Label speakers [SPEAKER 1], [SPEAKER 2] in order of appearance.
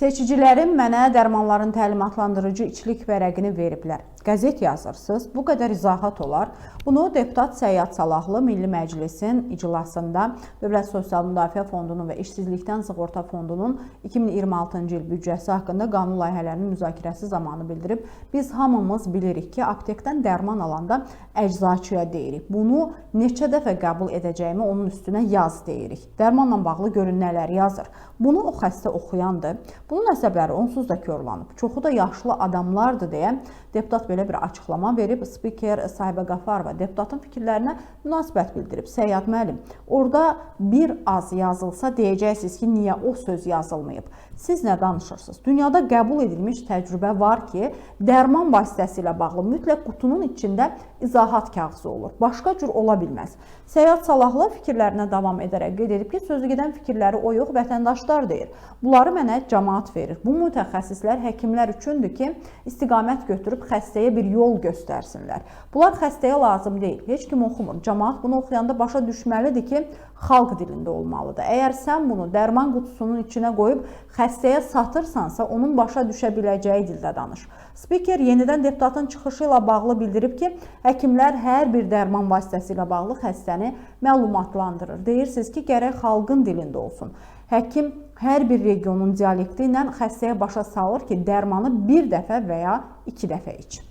[SPEAKER 1] Seçicilərim mənə dərmanların təlimatlandırıcı içilik vərəqini veriblər. Qəzet yazırsınız, bu qədər izahat olar. Bunu deputat Səyyad Salahlı Milli Məclisin iclasında Dövlət Sosial Müdafiə Fondunun və İşsizlikdən Sığorta Fondunun 2026-cı il büdcəsi haqqında qanun layihələrinin müzakirəsi zamanı bildirib. Biz hamımız bilirik ki, aptekdən dərman alanda əczaçıya deyirik. Bunu neçə dəfə qəbul edəcəyimi onun üstünə yaz deyirik. Dərmanla bağlı görün nələr yazır. Bunu o xəstə oxuyandır. Bunun əsəbləri onsuz da korlanıb. Çoxu da yaşlı adamlardır deyə deputat belə bir açıqlama verib. Spiker Sahibə Qafarova deputatın fikirlərinə münasibət bildirib. Səyyad müəllim, orada bir az yazılsa deyəcəksiniz ki, niyə o söz yazılmayıb? Siz nə danışırsınız? Dünyada qəbul edilmiş təcrübə var ki, dərman vasitəsilə bağlı mütləq qutunun içində izahat kağızı olur. Başqa cür ola bilməz. Səyyad Salahlı fikirlərinə davam edərək qeyd edib ki, sözü gedən fikirləri o yox, vətəndaşlar deyir. Bunları mənə cəmaət verir. Bu mütəxəssislər həkimlər üçündür ki, istiqamət götürüb xəstəyə bir yol göstərsinlər. Bunlar xəstəyə lazım deyil. Heç kim oxumur. Cəmaət bunu oxuyanda başa düşməlidir ki, xalq dilində olmalıdır. Əgər sən bunu dərman qutusunun içinə qoyub xəstəyə satırsansa, onun başa düşə biləcəyi dildə danış. Spiker yenidən deputatın çıxışı ilə bağlı bildirib ki, həkimlər hər bir dərman vasitəsi ilə bağlı xəstəni məlumatlandırır. Deyirsiniz ki, gərək xalqın dilində olsun. Həkim hər bir regionun dialekti ilə xəstəyə başa salır ki, dərmanı bir dəfə və ya 2 dəfə iç.